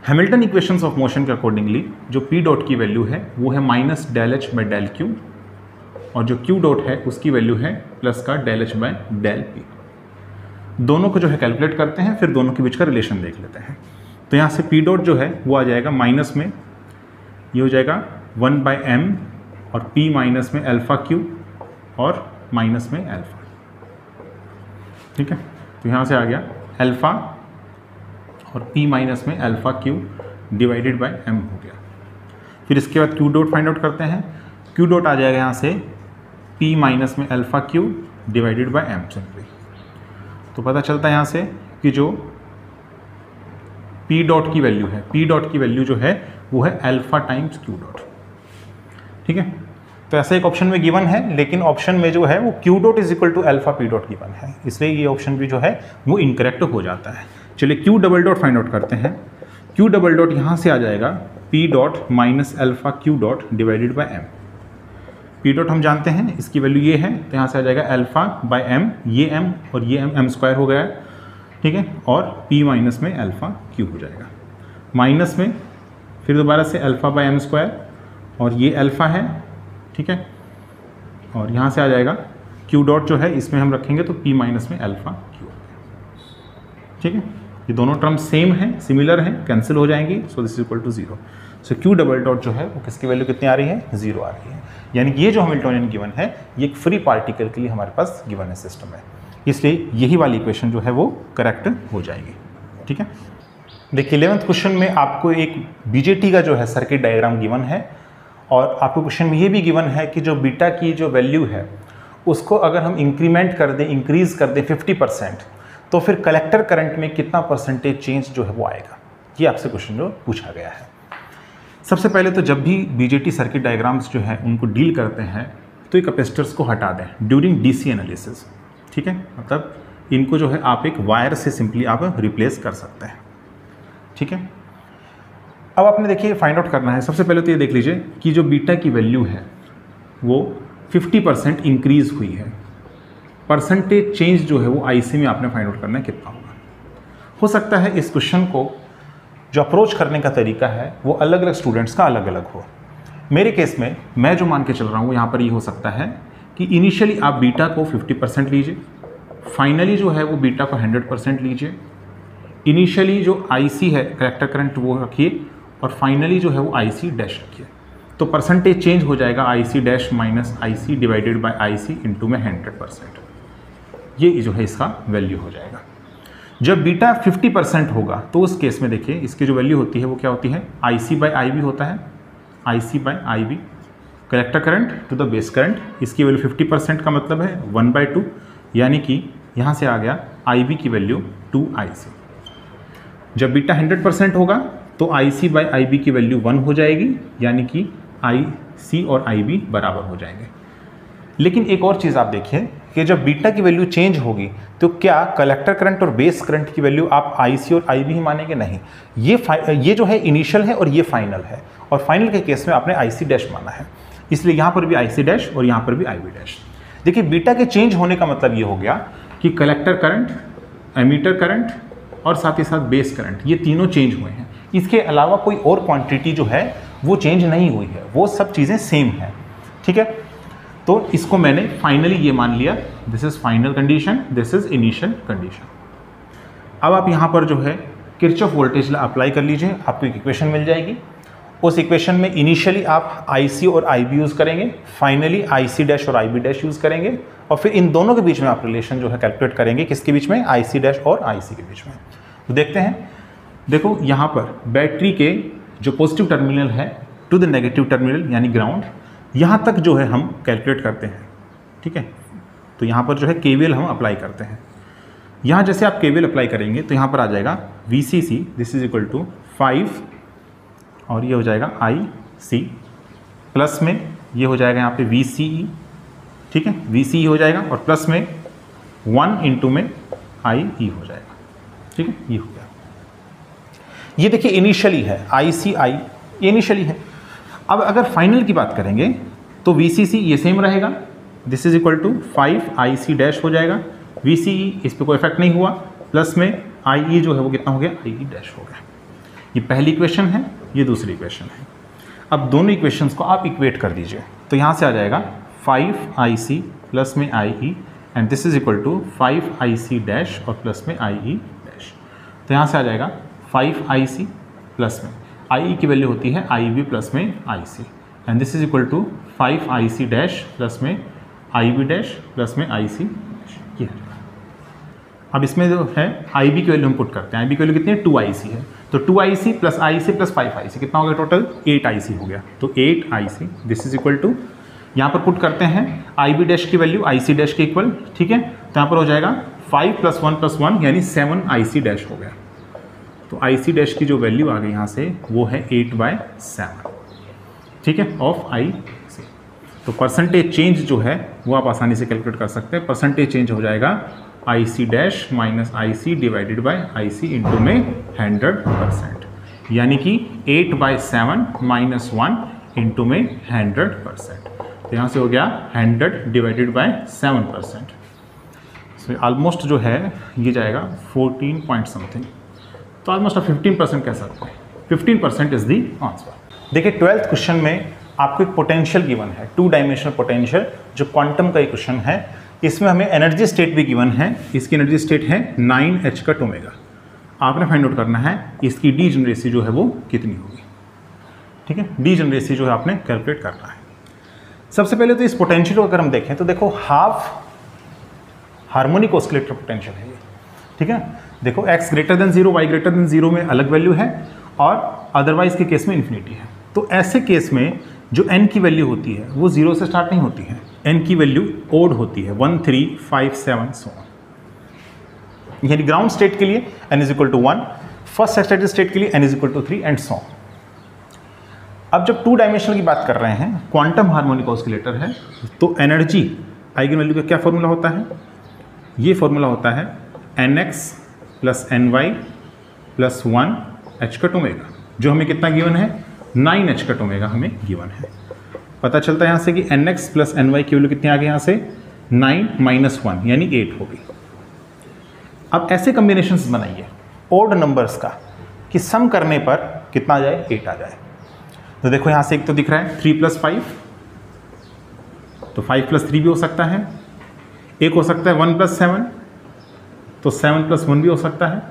Hamilton equations of motion के अकॉर्डिंगली जो p डॉट की वैल्यू है वो है minus del H by del Q, और जो q डॉट है उसकी वैल्यू है प्लस का del H by del P. दोनों को जो है कैलकुलेट करते हैं, फिर दोनों के बीच का रिलेशन देख लेते हैं। तो यहाँ से p डॉट जो है वो आ जाएगा माइनस में, ये हो जाएगा 1 बाई एम और p माइनस में अल्फा क्यू और माइनस में अल्फा, ठीक है। तो यहाँ से आ गया अल्फा और p माइनस में alpha Q divided by m हो गया। फिर इसके बाद q डॉट फाइंड आउट करते हैं। q डॉट आ जाएगा यहाँ से p माइनस में alpha Q divided by m simply. तो पता चलता है यहाँ से कि जो p डॉट की वैल्यू है, p डॉट की वैल्यू जो है वो है अल्फा टाइम्स q डॉट, ठीक है। तो ऐसा एक ऑप्शन में गिवन है, लेकिन ऑप्शन में जो है वो q dot is equal to alpha p dot given है, इसलिए ये ऑप्शन भी जो है वो इनकरेक्ट हो जाता है। चलिए q double dot find out करते हैं। q डबल डॉट यहाँ से आ जाएगा p dot minus alpha q dot divided by m। p dot हम जानते हैं इसकी वैल्यू ये है, तो यहाँ से आ जाएगा अल्फा बाय m, ये m और ये m स्क्वायर हो गया है, ठीक है। और p माइनस में अल्फा q हो जाएगा, माइनस में फिर दोबारा से अल्फा बाय m स्क्वायर और ये अल्फा है, ठीक है। और यहाँ से आ जाएगा q डॉट जो है इसमें हम रखेंगे तो p माइनस में अल्फा q, ठीक है। ये दोनों टर्म्स सेम हैं, सिमिलर हैं, कैंसिल हो जाएंगी। So this is equal to 0। So q double dot जो है वो किसकी वैल्यू कितनी आ रही है, 0 आ रही है। यानी कि ये जो हैमिल्टोनियन गिवन है ये एक फ्री पार्टिकल के लिए हमारे पास गिवन है सिस्टम है, इसलिए यही वाली इक्वेशन जो है वो करेक्ट हो जाएगी, ठीक है। देखिए 11th क्वेश्चन में आपको एक बीजेटी का जो है सर्किट डायग्राम गिवन है, और आपको क्वेश्चन में ये भी गिवन है कि जो बीटा की जो वैल्यू है उसको अगर हम इंक्रीमेंट कर दें, इंक्रीज कर दें 50%, तो फिर कलेक्टर करंट में कितना परसेंटेज चेंज जो है वो आएगा। ये आपसे क्वेश्चन जो पूछा गया है। सबसे पहले तो जब भी बीजेटी सर्किट डायग्राम्स जो है उनको डील करते हैं तो ये कैपेसिटर्स को हटा दें ड्यूरिंग डीसी एनालिसिस, ठीक है। मतलब इनको जो है आप एक वायर से सिंपली आप रिप्लेस कर सकते हैं, ठीक है। अब आपने देखिए फाइंड आउट करना है। सबसे पहले तो ये देख लीजिए कि जो बीटा की वैल्यू है वो 50% इंक्रीज हुई है, परसेंटेज चेंज जो है वो आईसी में आपने फाइंड आउट करना है कितना होगा। हो सकता है इस क्वेश्चन को जो अप्रोच करने का तरीका है वो अलग अलग स्टूडेंट्स का अलग अलग हो। मेरे केस में मैं जो मान के चल रहा हूँ यहाँ पर ये हो सकता है कि इनिशियली आप बीटा को 50% लीजिए, फाइनली जो है वो बीटा को 100% लीजिए, इनिशियली जो आईसी है कलेक्टर करंट वो रखिए, और फाइनली जो है वो आईसी डैश रखिए। तो परसेंटेज चेंज हो जाएगा IC dash minus IC divided by IC into में 100%, ये जो है इसका वैल्यू हो जाएगा। जब बीटा 50% होगा तो उस केस में देखिए इसकी जो वैल्यू होती है वो क्या होती है, आईसी बाय आईबी होता है, IC by IB collector current to the base current. इसकी वैल्यू 50% का मतलब है 1/2, यानी कि यहाँ से आ गया आईबी की वैल्यू 2IC। जब बीटा 100% होगा तो आईसी बाय आईबी की वैल्यू 1 हो जाएगी, यानी कि आईसी और आईबी बराबर हो जाएंगे। लेकिन एक और चीज़ आप देखिए कि जब बीटा की वैल्यू चेंज होगी तो क्या कलेक्टर करंट और बेस करंट की वैल्यू आप आईसी और आईबी ही मानेंगे, नहीं। ये जो है इनिशियल है और ये फाइनल है, और फाइनल के केस में आपने आईसी डैश माना है, इसलिए यहाँ पर भी आईसी डैश और यहाँ पर भी आईबी डैश। देखिए बीटा के चेंज होने का मतलब ये हो गया कि कलेक्टर करंट एमीटर करंट और साथ ही साथ बेस करंट, ये तीनों चेंज हुए हैं। इसके अलावा कोई और क्वांटिटी जो है वो चेंज नहीं हुई है, वो सब चीज़ें सेम हैं। ठीक है, तो इसको मैंने फाइनली ये मान लिया, this is final condition, this is initial condition. अब आप यहाँ पर जो है किरचॉफ वोल्टेज लॉ अप्लाई कर लीजिए, आपको एक इक्वेशन मिल जाएगी। उस इक्वेशन में इनिशियली आप IC और IB यूज़ करेंगे, फाइनली IC डैश और IB डैश यूज़ करेंगे, और फिर इन दोनों के बीच में आप रिलेशन जो है कैलकुलेट करेंगे, किसके बीच में, IC डैश और IC के बीच में। तो देखते हैं, देखो यहाँ पर बैटरी के जो पॉजिटिव टर्मिनल है टू द नेगेटिव टर्मिनल यानी ग्राउंड, यहाँ तक जो है हम कैलकुलेट करते हैं। ठीक है, तो यहाँ पर जो है KVL हम अप्लाई करते हैं। यहाँ जैसे आप KVL अप्लाई करेंगे तो यहाँ पर आ जाएगा VCC, this is equal to 5 और ये हो जाएगा IC, प्लस में ये हो जाएगा यहाँ पे VCE। ठीक है, VCE हो जाएगा और प्लस में 1 इंटू में IE हो जाएगा। ठीक है, ये हो गया। ये देखिए इनिशियली है, ICI इनिशियली है। अब अगर फाइनल की बात करेंगे तो VCC ये सेम रहेगा, this is equal to 5 IC dash हो जाएगा, VCE इस पर कोई इफेक्ट नहीं हुआ, प्लस में IE जो है वो कितना हो गया, IE डैश हो गया। ये पहली इक्वेशन है, ये दूसरी इक्वेशन है। अब दोनों इक्वेशंस को आप इक्वेट कर दीजिए, तो यहाँ से आ जाएगा 5 IC प्लस में IE and this is equal to 5 IC dash और प्लस में IE डैश। तो यहाँ से आ जाएगा 5 IC प्लस में IE की वैल्यू होती है IB प्लस में IC and this is equal to 5 IC dash plus में IB डैश प्लस में IC डैश। ये अब इसमें जो है IB की वैल्यू हम पुट करते हैं, IB की वैल्यू कितनी है, 2 IC है, तो 2 IC plus IC plus 5 IC कितना हो गया टोटल, 8 IC हो गया। तो 8 IC this is equal to, यहाँ पर पुट करते हैं IB डैश की वैल्यू IC डैश के इक्वल। ठीक है, तो यहाँ पर हो जाएगा 5 प्लस 1 प्लस 1 यानी 7 IC डैश हो गया। तो IC डैश की जो वैल्यू आ गई यहाँ से वो है 8/7। ठीक है, ऑफ IC। तो परसेंटेज चेंज जो है वो आप आसानी से कैलकुलेट कर सकते हैं। परसेंटेज चेंज हो जाएगा IC dash minus IC divided by IC into में 100%, यानी कि 8/7 माइनस 1 इंटू में 100%। तो यहाँ से हो गया 100 डिवाइडेड बाय 7%, सो ऑलमोस्ट जो है ये जाएगा 14 पॉइंट समथिंग, तो ऑलमोस्ट 15% कह सकते हैं। 15% इज दी आंसर। देखिए 12th क्वेश्चन में आपको एक पोटेंशियल गिवन है, 2 डायमेंशनल पोटेंशियल, जो क्वांटम का एक क्वेश्चन है। इसमें हमें एनर्जी स्टेट भी गिवन है, इसकी एनर्जी स्टेट है 9h का ओमेगा। आपने फाइंड आउट करना है इसकी डीजेनरेसी जो है वो कितनी होगी। ठीक है, डीजेनरेसी जो है आपने कैलकुलेट करना है। सबसे पहले तो इस पोटेंशियल को अगर हम देखें तो देखो हाफ हार्मोनिक ऑसिलेटर पोटेंशियल है ये। ठीक है, देखो x greater than 0 y greater than 0 में अलग वैल्यू है और अदरवाइज के केस में इन्फिनिटी है। तो ऐसे केस में जो n की वैल्यू होती है वो 0 से स्टार्ट नहीं होती है, n की वैल्यू ओड होती है 1 3 5 7 सो ऑन। यानी ग्राउंड स्टेट के लिए n is equal to 1, first excited state के लिए n is equal to 3 and so on. अब जब 2 डायमेंशनल की बात कर रहे हैं, क्वांटम हार्मोनिक ऑसिलेटर है, तो एनर्जी आइगन वैल्यू का क्या फॉर्मूला होता है, ये फॉर्मूला होता है nx plus ny plus 1 h का ओमेगा, जो हमें कितना गिवन है, 9h का ओमेगा हमें गिवन है। पता चलता है यहाँ से कि nx प्लस ny की वैल्यू कितनी आ गई, यहाँ से 9 माइनस 1 यानी 8 होगी। अब ऐसे कॉम्बिनेशंस बनाइए ओड नंबर्स का कि सम करने पर कितना आ जाए, 8 आ जाए। तो देखो यहाँ से एक तो दिख रहा है 3 प्लस 5, तो 5 प्लस 3 भी हो सकता है, एक हो सकता है 1 प्लस 7, तो 7 प्लस 1 भी हो सकता है।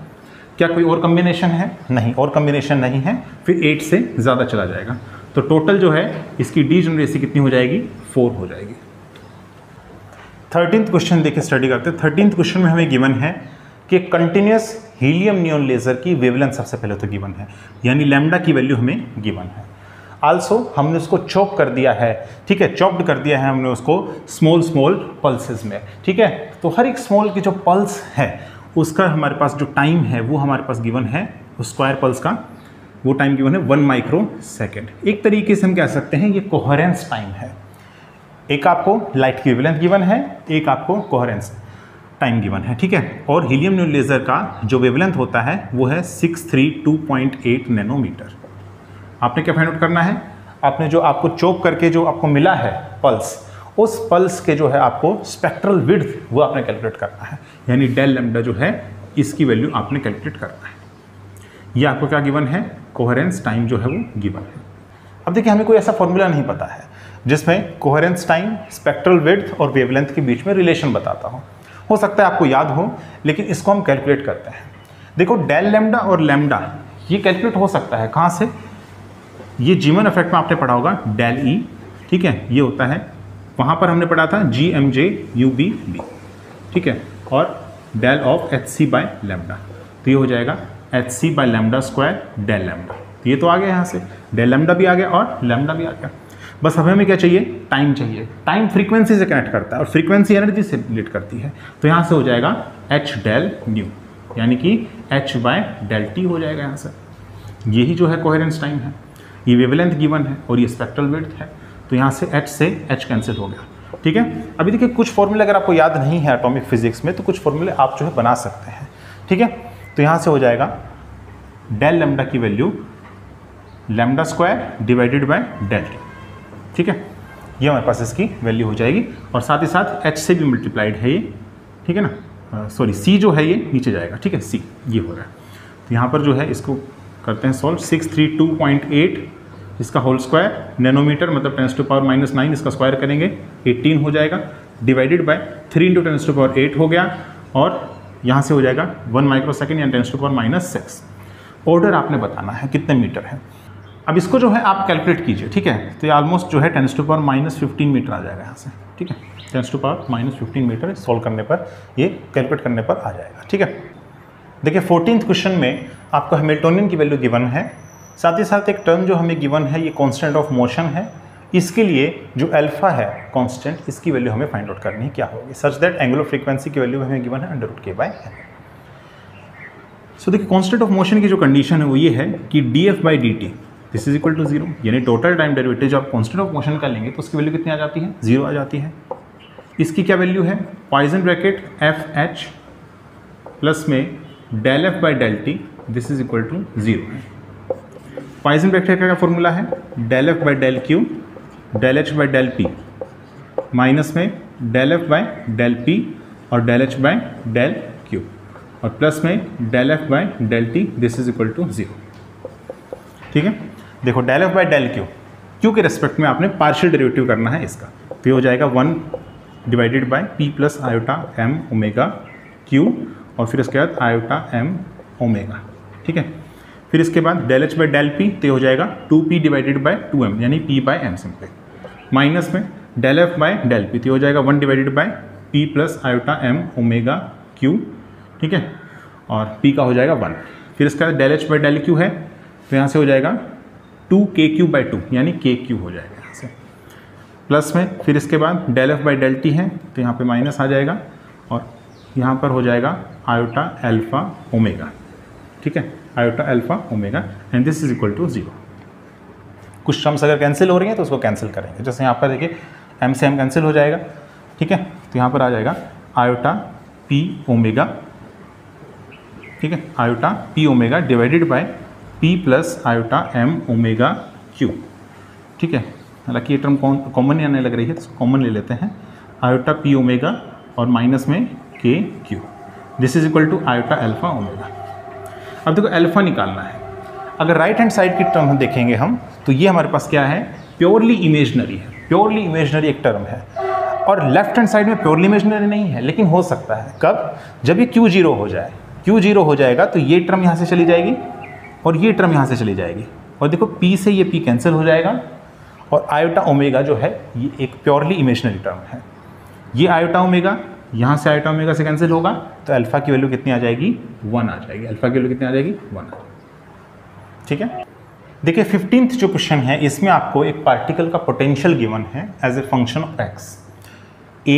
क्या कोई और कॉम्बिनेशन है, नहीं, और कॉम्बिनेशन नहीं है, फिर 8 से ज़्यादा चला जाएगा। तो टोटल जो है इसकी डीजेनरेसी कितनी हो जाएगी, 4 हो जाएगी। 13th क्वेश्चन देखिए स्टडी करते हैं। 13th क्वेश्चन में हमें गिवन है कि कंटिन्यूस हीलियम नियॉन लेजर की वेवलेंथ सबसे पहले तो गिवन है, यानी लैम्डा की वैल्यू हमें गिवन है। आल्सो हमने उसको चॉप कर दिया है, ठीक है, चॉप्ड कर दिया है हमने उसको स्मॉल स्मॉल पल्सेस में। ठीक है, तो हर एक स्मॉल की जो पल्स है उसका हमारे पास जो टाइम है वो हमारे पास गिवन है, स्क्वायर पल्स का वो टाइम गिवन है 1 माइक्रो सेकेंड। एक तरीके से हम कह सकते हैं ये कोहेरेंस टाइम है। एक आपको लाइट की वेवलेंथ गिवन है, एक आपको कोहेरेंस टाइम गिवन है। ठीक है, और हीलियम नियॉन लेज़र का जो वेवलेंथ होता है वो है 632.8 नैनोमीटर। आपने क्या फाइंड आउट करना है, आपने जो आपको चॉप करके जो आपको मिला है पल्स, उस पल्स के जो है आपको स्पेक्ट्रल विड्थ वो आपने कैलकुलेट करना है, यानी डेल लैम्डा जो है इसकी वैल्यू आपने कैलकुलेट करना है। ये आपको क्या गिवन है, कोहेरेंस टाइम जो है वो गिवन है। अब देखिए हमें कोई ऐसा फॉर्मूला नहीं पता है जिसमें कोहेरेंस टाइम, स्पेक्ट्रल विड्थ और वेवलेंथ के बीच में रिलेशन बताता हो सकता है आपको याद हो, लेकिन इसको हम कैलकुलेट करते हैं। देखो डेल लैम्डा और लैम्डा ये कैलकुलेट हो सकता है कहाँ से, ये जीवन इफेक्ट में आपने पढ़ा होगा डेल ई, ठीक है, ये होता है, वहाँ पर हमने पढ़ा था G M J U B B, ठीक है, और del of H C by lambda, तो ये हो जाएगा H C by lambda squared del lambda. तो ये तो आ गया यहाँ से, डेल लैम्डा भी आ गया और लैम्डा भी आ गया। बस हमें क्या चाहिए, टाइम चाहिए। टाइम फ्रीक्वेंसी से कनेक्ट करता है और फ्रीक्वेंसी एनर्जी से रिलेट करती है, तो यहाँ से हो जाएगा एच डेल न्यू, यानी कि एच बाय डेल टी हो जाएगा यहाँ से। यही जो है कोहेरेंस टाइम है, ये वेवलेंथ गिवन है और ये स्पेक्ट्रल विड्थ है, तो यहाँ से एच कैंसिल हो गया, ठीक है। अभी देखिए कुछ फॉर्मूले अगर आपको याद नहीं है एटॉमिक फिजिक्स में, तो कुछ फॉर्मूले आप जो है बना सकते हैं, ठीक है। तो यहाँ से हो जाएगा डेल लैम्डा की value lambda squared divided by del T, ठीक है, ये हमारे पास इसकी वैल्यू हो जाएगी। और साथ ही साथ एच से भी मल्टीप्लाइड है ये, ठीक है ना, सॉरी सी जो है ये नीचे जाएगा, ठीक है, सी ये हो रहा है। तो यहाँ पर जो है इसको करते हैं सॉल्व, 632.8 इसका होल स्क्वायर नैनोमीटर मतलब 10⁻⁹ इसका स्क्वायर करेंगे 18 हो जाएगा, डिवाइडेड बाय 3 × 10⁸ हो गया, और यहाँ से हो जाएगा 1 माइक्रोसेकेंड या 10⁻⁶। ऑर्डर आपने बताना है कितने मीटर है। अब इसको जो है आप कैलकुलेट कीजिए, ठीक है, तो ये ऑलमोस्ट जो है 10⁻⁻15 मीटर आ जाएगा यहाँ से, ठीक है, 10⁻⁻15 मीटर सॉल्व करने पर, ये कैलकुलेट करने पर आ जाएगा, ठीक है। देखिए 14th क्वेश्चन में आपको हैमिल्टोनियन की वैल्यू गिवन है, साथ ही साथ एक टर्म जो हमें गिवन है ये कांस्टेंट ऑफ मोशन है, इसके लिए जो अल्फा है कांस्टेंट, इसकी वैल्यू हमें फाइंड आउट करनी है क्या होगी, सच दैट एंगुलर फ्रीक्वेंसी की वैल्यू हमें गिवन है √k/n। सो देखिए कांस्टेंट ऑफ मोशन की जो कंडीशन है वो ये है कि dF/dt this is equal to 0, यानी टोटल टाइम डेरिवेटिव जब आप कांस्टेंट ऑफ मोशन का लेंगे तो उसकी वैल्यू कितनी आ जाती है, 0 आ जाती है। इसकी क्या वैल्यू है, पॉइसन ब्रैकेट FH प्लस में del F/dt this is equal to 0 है। पॉइसन ब्रैकेट का क्या फॉर्मूला है, del F/q del H/p minus में डेल F/p और डेल H/q और प्लस में del F/t this is equal to 0, ठीक है। देखो डेल F/q क्यू के रेस्पेक्ट में आपने पार्शियल डेरिवेटिव करना है इसका, तो ये हो जाएगा 1 divided by p plus iota m omega q और फिर इसके बाद आयोटा m ओमेगा, ठीक है। फिर इसके बाद डेल H/p तो हो जाएगा 2p डिवाइडेड बाय 2m यानी p/m सिंपली, माइनस में डेल F/p तो हो जाएगा 1 divided by p plus iota m omega q, ठीक है, और p का हो जाएगा 1। फिर इसका डेल H/q है तो यहाँ से हो जाएगा 2kq/2 यानी kq हो जाएगा यहाँ से, प्लस में फिर इसके बाद डेल F/t है तो यहाँ पे माइनस आ जाएगा और यहाँ पर हो जाएगा आयोटा अल्फा ओमेगा, ठीक है, iota alpha omega and this is equal to 0। कुछ टर्म्स अगर कैंसिल हो रही हैं तो उसको कैंसिल करेंगे, जैसे यहाँ पर देखिए m से m कैंसिल हो जाएगा, ठीक है, तो यहाँ पर आ जाएगा आयोटा p ओमेगा, ठीक है, iota p omega divided by p plus iota m omega q, ठीक है। हालांकि ये टर्म कॉमन आने लग रही है तो कॉमन ले लेते हैं, आयोटा p ओमेगा और माइनस में k q this is equal to iota alpha omega. अब देखो अल्फा निकालना है, अगर राइट हैंड साइड की टर्म हम देखेंगे हम तो ये हमारे पास क्या है, प्योरली इमेजनरी है, प्योरली इमेजनरी एक टर्म है, और लेफ्ट हैंड साइड में प्योरली इमेजनरी नहीं है, लेकिन हो सकता है कब, जब ये q 0 हो जाए, q 0 हो जाएगा तो ये टर्म यहाँ से चली जाएगी और ये टर्म यहाँ से चली जाएगी, और देखो p से ये p कैंसिल हो जाएगा और आयोटा ओमेगा जो है ये एक प्योरली इमेजनरी टर्म है, ये आयोटा ओमेगा यहाँ से आयोटा ओमेगा से कैंसिल होगा तो अल्फा की वैल्यू कितनी आ जाएगी, 1 आ जाएगी, अल्फा की वैल्यू कितनी आ जाएगी, 1, ठीक है। देखिए 15th जो क्वेश्चन है इसमें आपको एक पार्टिकल का पोटेंशियल गिवन है as a function of x, a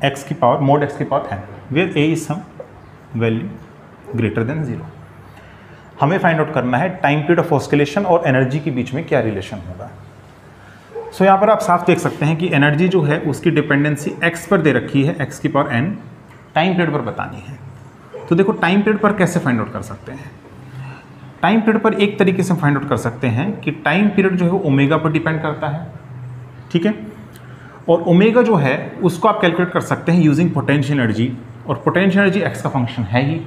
x की पावर mod x की power n, where a is some value greater than 0। हमें फाइंड आउट करना है टाइम पीरियड ऑफ ऑस्किलेशन और एनर्जी के बीच में क्या रिलेशन होगा। सो यहाँ पर आप साफ देख सकते हैं कि एनर्जी जो है उसकी डिपेंडेंसी x पर दे रखी है, x की पावर n, टाइम पीरियड पर बतानी है। तो देखो टाइम पीरियड पर कैसे फाइंड आउट कर सकते हैं, टाइम पीरियड पर एक तरीके से फाइंड आउट कर सकते हैं कि टाइम पीरियड जो है वो ओमेगा पर डिपेंड करता है, ठीक है, और ओमेगा जो है उसको आप कैलकुलेट कर सकते हैं यूजिंग पोटेंशियल एनर्जी, और पोटेंशियल एनर्जी x का फंक्शन है ही,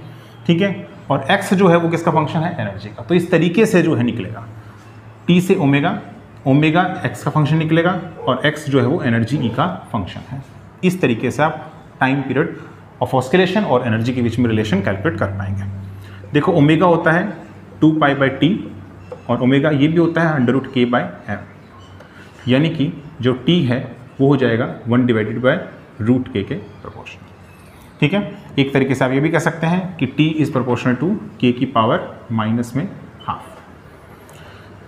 ठीक है, और x जो है वो किसका फंक्शन है, एनर्जी का। तो इस तरीके से जो है निकलेगा, t से ओमेगा, ओमेगा x का फंक्शन निकलेगा और x जो है वो एनर्जी E का फंक्शन है। इस तरीके से आप टाइम पीरियड ऑफ ऑस्किलेशन और एनर्जी के बीच में रिलेशन कैलकुलेट कर पाएंगे। देखो ओमेगा होता है 2π/t और ओमेगा ये भी होता है √k/m, यानी कि जो t है वो हो जाएगा 1/√k के प्रोपोर्शनल। ठीक है, एक तरीके से आप ये भी कह सकते हैं कि t is proportional to k की पावर माइनस में हाफ।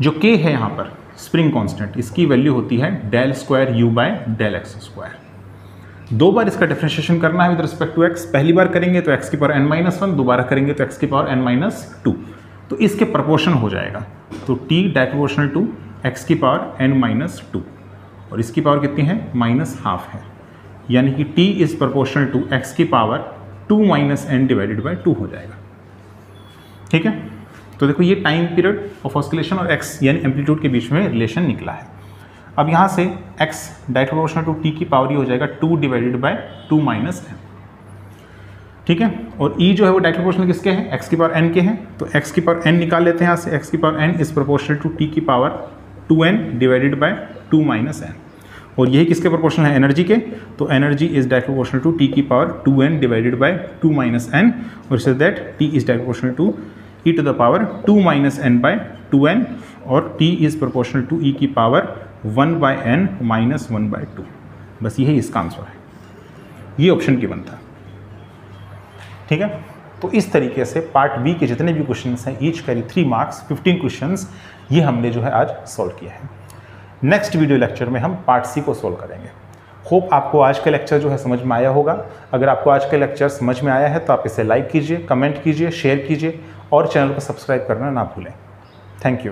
जो k है यहाँ पर स्प्रिंग कांस्टेंट, इसकी वैल्यू होती है del²u/del x²। दो बार इसका डिफरेंशिएशन करना है विद रिस्पेक्ट टू x। पहली बार करेंगे तो x की पावर n-1, दोबारा करेंगे तो x की पावर n-2, तो इसके प्रोपोर्शन हो जाएगा। तो t डायप्रोपोर्शनल टू x की पावर n-2 और इसकी पावर कितनी है, -½ है, यानी कि t is proportional to x की पावर 2 - n/2 हो जाएगा। ठीक है, तो देखो ये टाइम पीरियड ऑफ ऑस्किलेशन और x यानी एम्पलीट्यूड के बीच में रिलेशन निकला है। अब यहाँ से x डायप्रोपोर्शनल टू t की पावर ये हो जाएगा 2/2 - n। ठीक है, और e जो है वो डायप्रोपोर्शनल किसके हैं, x की पावर n के हैं, तो x की पावर n निकाल लेते हैं यहाँ से। x की power n is proportional to t की पावर 2n/2 - n, और यही किसके प्रोपोर्शनल है, एनर्जी के। तो energy is directly proportional to t की पावर 2n/2 - n, और is that t is directly proportional to e to the power 2 - n/2n, और t is proportional to e की पावर 1/n - 1/2। बस यही इसका आंसर है, ये ऑप्शन की बनता है। ठीक है, तो इस तरीके से पार्ट बी के जितने भी क्वेश्चंस हैं, ईच कैरी 3 मार्क्स, 15 क्वेश्चंस, ये हमने जो है आज सॉल्व किया है। नेक्स्ट वीडियो लेक्चर में हम पार्ट सी को सॉल्व करेंगे। होप आपको आज का लेक्चर जो है समझ में आया होगा। अगर आपको आज का लेक्चर समझ में आया है तो आप इसे लाइक कीजिए, कमेंट कीजिए, शेयर कीजिए और चैनल को सब्सक्राइब करना ना भूलें। Thank you.